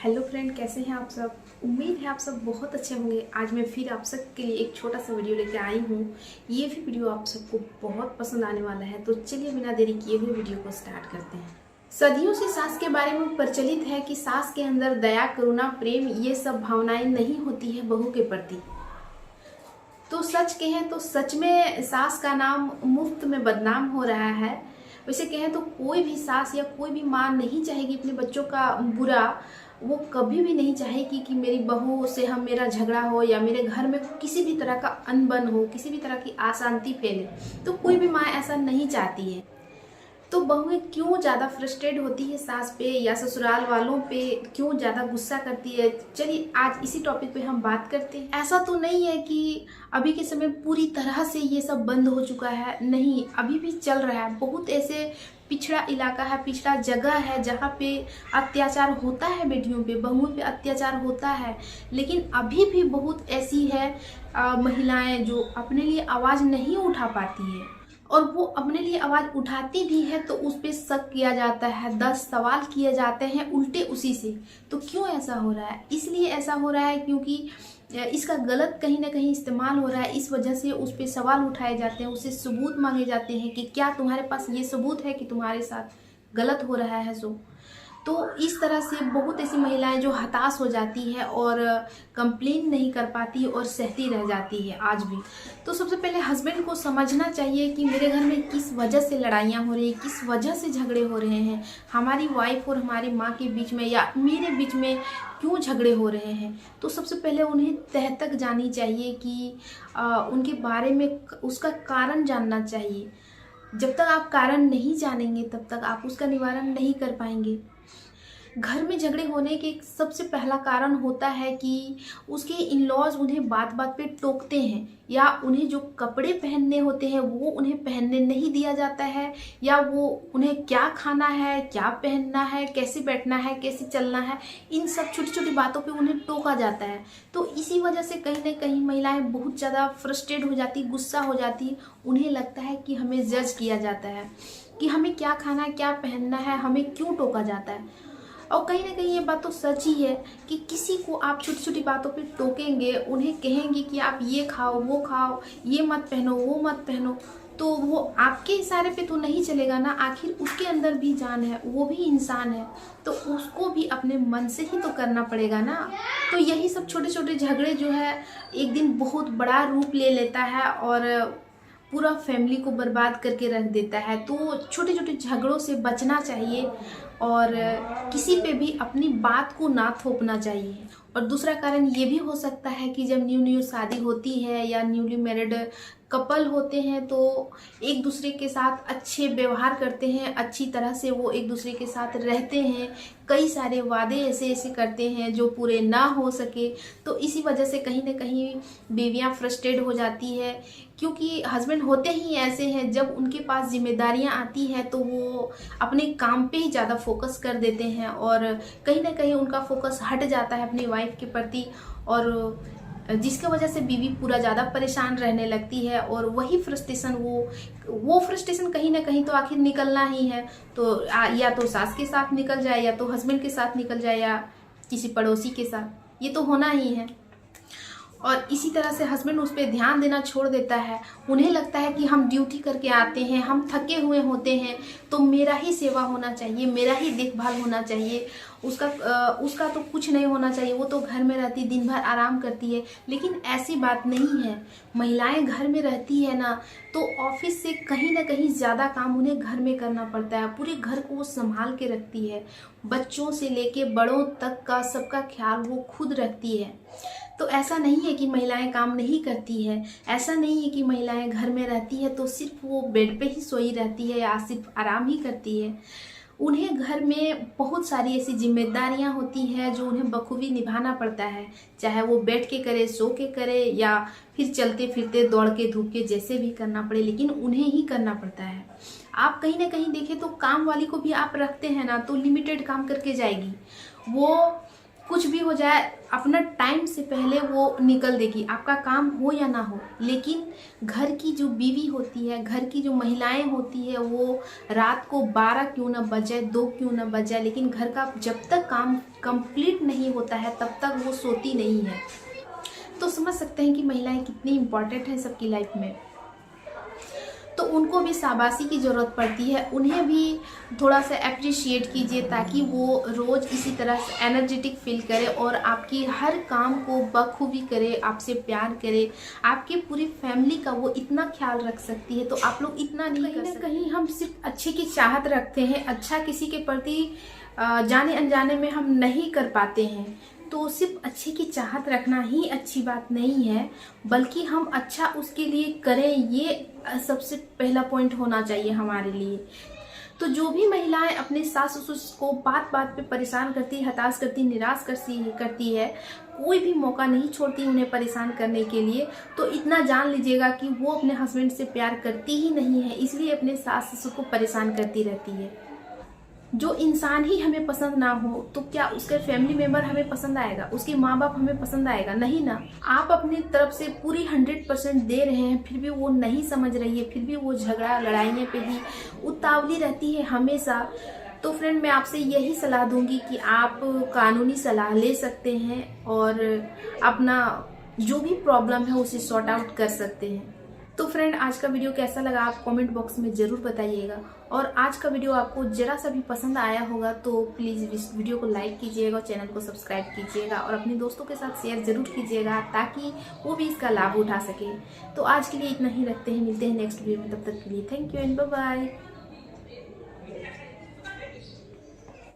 Hello friend, कैसे हैं आप सब। उम्मीद है आप सब बहुत अच्छे होंगे। आज मैं फिर आप सब के लिए एक छोटा सा वीडियो लेकर आई हूँ। ये भी वीडियो आप सबको बहुत पसंद आने वाला है, तो चलिए बिना देरी किए हुए वीडियो को स्टार्ट करते हैं। सदियों से सास के बारे में प्रचलित है कि सास के अंदर दया, करुणा, प्रेम ये सब भावनाएं नहीं होती है बहू के प्रति। तो सच कहें तो सच में सास का नाम मुफ्त में बदनाम हो रहा है। वैसे कहें तो कोई भी सास या कोई भी माँ नहीं चाहेगी अपने बच्चों का बुरा। वो कभी भी नहीं चाहेगी कि मेरी बहू से मेरा झगड़ा हो या मेरे घर में किसी भी तरह का अनबन हो, किसी भी तरह की अशांति फैले। तो कोई भी माँ ऐसा नहीं चाहती है। तो बहुएं क्यों ज़्यादा फ्रस्ट्रेट होती है सास पे या ससुराल वालों पे, क्यों ज़्यादा गुस्सा करती है, चलिए आज इसी टॉपिक पे हम बात करते हैं। ऐसा तो नहीं है कि अभी के समय पूरी तरह से ये सब बंद हो चुका है, नहीं, अभी भी चल रहा है। बहुत ऐसे पिछड़ा इलाका है, पिछड़ा जगह है जहाँ पे अत्याचार होता है, बेटियों पे, बहुओं पे अत्याचार होता है। लेकिन अभी भी बहुत ऐसी है महिलाएं जो अपने लिए आवाज़ नहीं उठा पाती है, और वो अपने लिए आवाज़ उठाती भी है तो उस पर शक किया जाता है, 10 सवाल किए जाते हैं उल्टे उसी से। तो क्यों ऐसा हो रहा है? इसलिए ऐसा हो रहा है क्योंकि इसका गलत कहीं ना कहीं इस्तेमाल हो रहा है। इस वजह से उस पर सवाल उठाए जाते हैं, उससे सबूत मांगे जाते हैं कि क्या तुम्हारे पास ये सबूत है कि तुम्हारे साथ गलत हो रहा है। तो इस तरह से बहुत ऐसी महिलाएं जो हताश हो जाती है और कंप्लेन नहीं कर पाती और सहती रह जाती है आज भी। तो सबसे पहले हस्बैंड को समझना चाहिए कि मेरे घर में किस वजह से लड़ाइयाँ हो रही हैं, किस वजह से झगड़े हो रहे हैं, हमारी वाइफ और हमारी माँ के बीच में या मेरे बीच में क्यों झगड़े हो रहे हैं। तो सबसे पहले उन्हें तह तक जानी चाहिए कि उनके बारे में उसका कारण जानना चाहिए। जब तक आप कारण नहीं जानेंगे तब तक आप उसका निवारण नहीं कर पाएंगे। घर में झगड़े होने के सबसे पहला कारण होता है कि उसके इन लॉज उन्हें बात बात पे टोकते हैं, या उन्हें जो कपड़े पहनने होते हैं वो उन्हें पहनने नहीं दिया जाता है, या वो उन्हें क्या खाना है, क्या पहनना है, कैसे बैठना है, कैसे चलना है, इन सब छोटी छोटी बातों पे उन्हें टोका जाता है। तो इसी वजह से कहीं ना कहीं महिलाएं बहुत ज़्यादा फ्रस्ट्रेट हो जाती, गुस्सा हो जाती। उन्हें लगता है कि हमें जज किया जाता है कि हमें क्या खाना है, क्या पहनना है, हमें क्यों टोका जाता है। और कहीं ना कहीं ये बात तो सच ही है कि किसी को आप छोटी छोटी बातों पे टोकेंगे, उन्हें कहेंगे कि आप ये खाओ, वो खाओ, ये मत पहनो, वो मत पहनो, तो वो आपके इशारे पे तो नहीं चलेगा ना। आखिर उसके अंदर भी जान है, वो भी इंसान है, तो उसको भी अपने मन से ही तो करना पड़ेगा ना। तो यही सब छोटे छोटे झगड़े जो है एक दिन बहुत बड़ा रूप ले लेता है और पूरा फैमिली को बर्बाद करके रख देता है। तो छोटे छोटे झगड़ों से बचना चाहिए और किसी पे भी अपनी बात को ना थोपना चाहिए। और दूसरा कारण ये भी हो सकता है कि जब न्यू शादी होती है या न्यूली मैरिड कपल होते हैं तो एक दूसरे के साथ अच्छे व्यवहार करते हैं, अच्छी तरह से वो एक दूसरे के साथ रहते हैं, कई सारे वादे ऐसे ऐसे करते हैं जो पूरे ना हो सके। तो इसी वजह से कहीं ना कहीं बीवियां फ्रस्ट्रेट हो जाती है, क्योंकि हस्बैंड होते ही ऐसे हैं, जब उनके पास जिम्मेदारियां आती हैं तो वो अपने काम पे ही ज़्यादा फोकस कर देते हैं और कहीं ना कहीं उनका फोकस हट जाता है अपनी वाइफ के प्रति, और जिसकी वजह से बीवी पूरा ज़्यादा परेशान रहने लगती है। और वही फ्रस्ट्रेशन वो फ्रस्ट्रेशन कहीं ना कहीं तो आखिर निकलना ही है। तो या तो सास के साथ निकल जाए, या तो हस्बैंड के साथ निकल जाए, या किसी पड़ोसी के साथ, ये तो होना ही है। और इसी तरह से हस्बैंड उस पर ध्यान देना छोड़ देता है। उन्हें लगता है कि हम ड्यूटी करके आते हैं, हम थके हुए होते हैं, तो मेरा ही सेवा होना चाहिए, मेरा ही देखभाल होना चाहिए, उसका तो कुछ नहीं होना चाहिए, वो तो घर में रहती, दिन भर आराम करती है। लेकिन ऐसी बात नहीं है। महिलाएं घर में रहती है ना, तो ऑफिस से कहीं ना कहीं ज़्यादा काम उन्हें घर में करना पड़ता है। पूरे घर को वो संभाल के रखती है, बच्चों से लेके बड़ों तक का सबका ख्याल वो खुद रखती है। तो ऐसा नहीं है कि महिलाएं काम नहीं करती है, ऐसा नहीं है कि महिलाएं घर में रहती है तो सिर्फ वो बेड पे ही सोई रहती है या सिर्फ आराम ही करती है। उन्हें घर में बहुत सारी ऐसी जिम्मेदारियां होती हैं जो उन्हें बखूबी निभाना पड़ता है, चाहे वो बैठ के करे, सो के करे, या फिर चलते फिरते दौड़ के धूप के जैसे भी करना पड़े, लेकिन उन्हें ही करना पड़ता है। आप कहीं ना कहीं देखें तो काम वाली को भी आप रखते हैं ना, तो लिमिटेड काम करके जाएगी। वो कुछ भी हो जाए अपना टाइम से पहले वो निकल देगी, आपका काम हो या ना हो। लेकिन घर की जो बीवी होती है, घर की जो महिलाएं होती है, वो रात को 12 क्यों ना बजे, 2 क्यों ना बजे, लेकिन घर का जब तक काम कंप्लीट नहीं होता है तब तक वो सोती नहीं है। तो समझ सकते हैं कि महिलाएं कितनी इम्पोर्टेंट है सबकी लाइफ में। तो उनको भी शाबाशी की ज़रूरत पड़ती है, उन्हें भी थोड़ा सा अप्रिशिएट कीजिए ताकि वो रोज़ इसी तरह से एनर्जेटिक फील करे और आपकी हर काम को बखूबी करे, आपसे प्यार करे, आपकी पूरी फैमिली का वो इतना ख्याल रख सकती है। तो आप लोग इतना नहीं कर सकते। कहीं हम सिर्फ अच्छे की चाहत रखते हैं, अच्छा किसी के प्रति जाने अनजाने में हम नहीं कर पाते हैं, तो सिर्फ अच्छे की चाहत रखना ही अच्छी बात नहीं है, बल्कि हम अच्छा उसके लिए करें, ये सबसे पहला पॉइंट होना चाहिए हमारे लिए। तो जो भी महिलाएं अपने सास ससुर को बात बात पे परेशान करती, हताश करती, निराश करती है, कोई भी मौका नहीं छोड़ती उन्हें परेशान करने के लिए, तो इतना जान लीजिएगा कि वो अपने हस्बैंड से प्यार करती ही नहीं है, इसलिए अपने सास ससुर को परेशान करती रहती है। जो इंसान ही हमें पसंद ना हो तो क्या उसके फैमिली मेम्बर हमें पसंद आएगा, उसके माँ बाप हमें पसंद आएगा? नहीं ना। आप अपनी तरफ से पूरी 100% दे रहे हैं, फिर भी वो नहीं समझ रही है, फिर भी वो झगड़ा लड़ाइयों पे ही उतावली रहती है हमेशा। तो फ्रेंड, मैं आपसे यही सलाह दूंगी कि आप कानूनी सलाह ले सकते हैं और अपना जो भी प्रॉब्लम है उसे सॉर्ट आउट कर सकते हैं। तो फ्रेंड, आज का वीडियो कैसा लगा आप कमेंट बॉक्स में ज़रूर बताइएगा। और आज का वीडियो आपको ज़रा सा भी पसंद आया होगा तो प्लीज़ इस वीडियो को लाइक कीजिएगा, चैनल को सब्सक्राइब कीजिएगा और अपने दोस्तों के साथ शेयर ज़रूर कीजिएगा ताकि वो भी इसका लाभ उठा सके। तो आज के लिए इतना ही रखते हैं, मिलते हैं नेक्स्ट वीडियो में, तब तक के लिए thank you and bye bye.